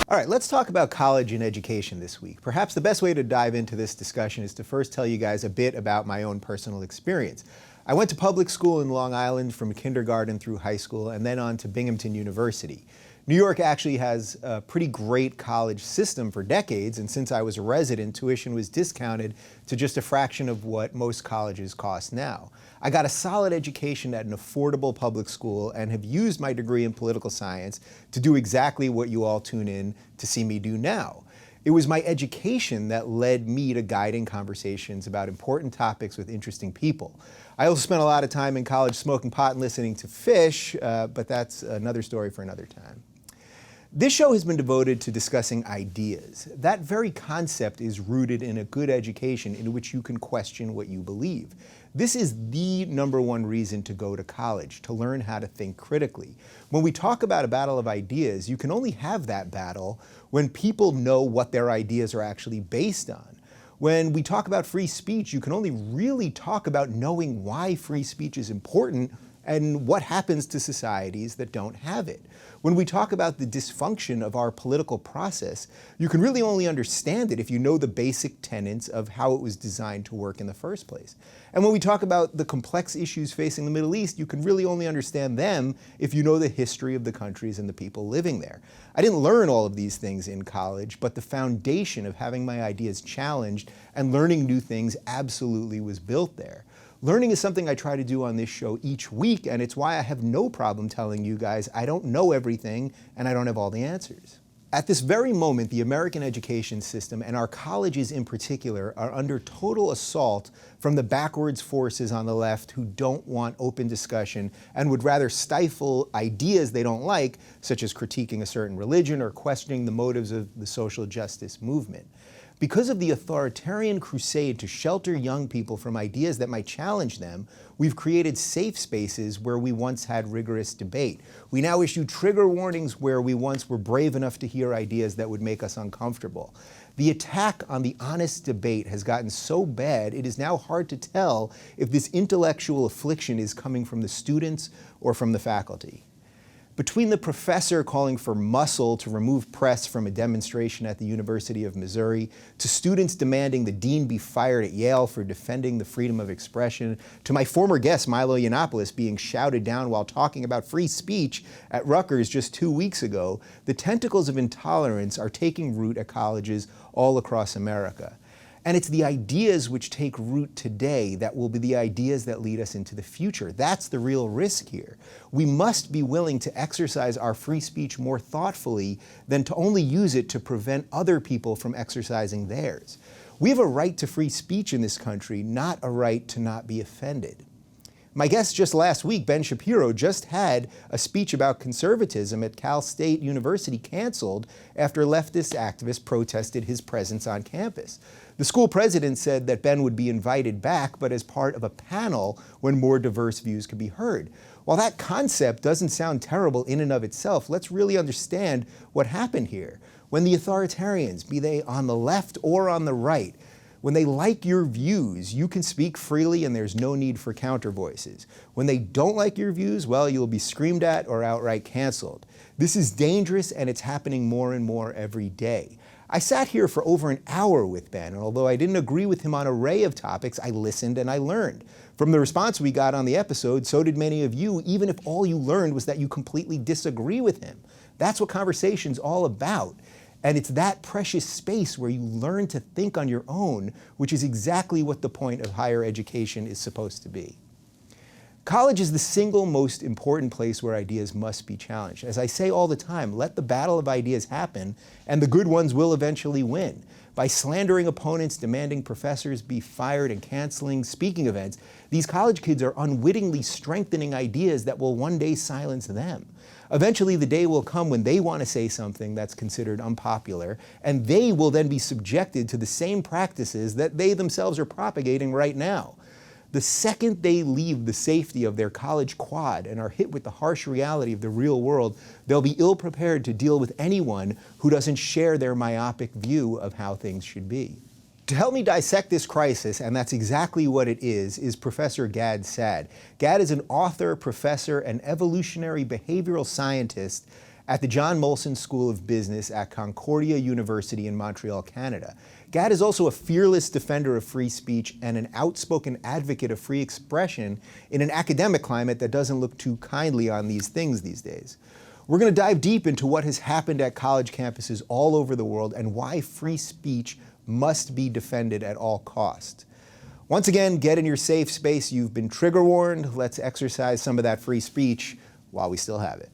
All right, let's talk about college and education this week. Perhaps the best way to dive into this discussion is to first tell you guys a bit about my own personal experience. I went to public school in Long Island from kindergarten through high school and then on to Binghamton University. New York actually has a pretty great college system for decades, and since I was a resident, tuition was discounted to just a fraction of what most colleges cost now. I got a solid education at an affordable public school and have used my degree in political science to do exactly what you all tune in to see me do now. It was my education that led me to guiding conversations about important topics with interesting people. I also spent a lot of time in college smoking pot and listening to Fish, but that's another story for another time. This show has been devoted to discussing ideas. That very concept is rooted in a good education in which you can question what you believe. This is the #1 reason to go to college, to learn how to think critically. When we talk about a battle of ideas, you can only have that battle when people know what their ideas are actually based on. When we talk about free speech, you can only really talk about knowing why free speech is important and what happens to societies that don't have it. When we talk about the dysfunction of our political process, you can really only understand it if you know the basic tenets of how it was designed to work in the first place. And when we talk about the complex issues facing the Middle East, you can really only understand them if you know the history of the countries and the people living there. I didn't learn all of these things in college, but the foundation of having my ideas challenged and learning new things absolutely was built there. Learning is something I try to do on this show each week, and it's why I have no problem telling you guys I don't know everything and I don't have all the answers. At this very moment, the American education system, and our colleges in particular, are under total assault from the backwards forces on the left who don't want open discussion and would rather stifle ideas they don't like, such as critiquing a certain religion or questioning the motives of the social justice movement. Because of the authoritarian crusade to shelter young people from ideas that might challenge them, we've created safe spaces where we once had rigorous debate. We now issue trigger warnings where we once were brave enough to hear ideas that would make us uncomfortable. The attack on the honest debate has gotten so bad, it is now hard to tell if this intellectual affliction is coming from the students or from the faculty. Between the professor calling for muscle to remove press from a demonstration at the University of Missouri, to students demanding the dean be fired at Yale for defending the freedom of expression, to my former guest Milo Yiannopoulos being shouted down while talking about free speech at Rutgers just 2 weeks ago, the tentacles of intolerance are taking root at colleges all across America. And it's the ideas which take root today that will be the ideas that lead us into the future. That's the real risk here. We must be willing to exercise our free speech more thoughtfully than to only use it to prevent other people from exercising theirs. We have a right to free speech in this country, not a right to not be offended. My guest just last week, Ben Shapiro, just had a speech about conservatism at Cal State University canceled after leftist activists protested his presence on campus. The school president said that Ben would be invited back, but as part of a panel when more diverse views could be heard. While that concept doesn't sound terrible in and of itself, let's really understand what happened here. When the authoritarians, be they on the left or on the right, when they like your views, you can speak freely and there's no need for counter voices. When they don't like your views, well, you'll be screamed at or outright canceled. This is dangerous and it's happening more and more every day. I sat here for over an hour with Ben, and although I didn't agree with him on an array of topics, I listened and I learned. From the response we got on the episode, so did many of you, even if all you learned was that you completely disagree with him. That's what conversation's all about. And it's that precious space where you learn to think on your own, which is exactly what the point of higher education is supposed to be. College is the single most important place where ideas must be challenged. As I say all the time, let the battle of ideas happen, and the good ones will eventually win. By slandering opponents, demanding professors be fired, and canceling speaking events, these college kids are unwittingly strengthening ideas that will one day silence them. Eventually, the day will come when they want to say something that's considered unpopular, and they will then be subjected to the same practices that they themselves are propagating right now. The second they leave the safety of their college quad and are hit with the harsh reality of the real world, they'll be ill-prepared to deal with anyone who doesn't share their myopic view of how things should be. To help me dissect this crisis, and that's exactly what it is Professor Gad Saad. Gad is an author, professor, and evolutionary behavioral scientist at the John Molson School of Business at Concordia University in Montreal, Canada. Gad is also a fearless defender of free speech and an outspoken advocate of free expression in an academic climate that doesn't look too kindly on these things these days. We're going to dive deep into what has happened at college campuses all over the world and why free speech must be defended at all costs. Once again, get in your safe space. You've been trigger warned. Let's exercise some of that free speech while we still have it.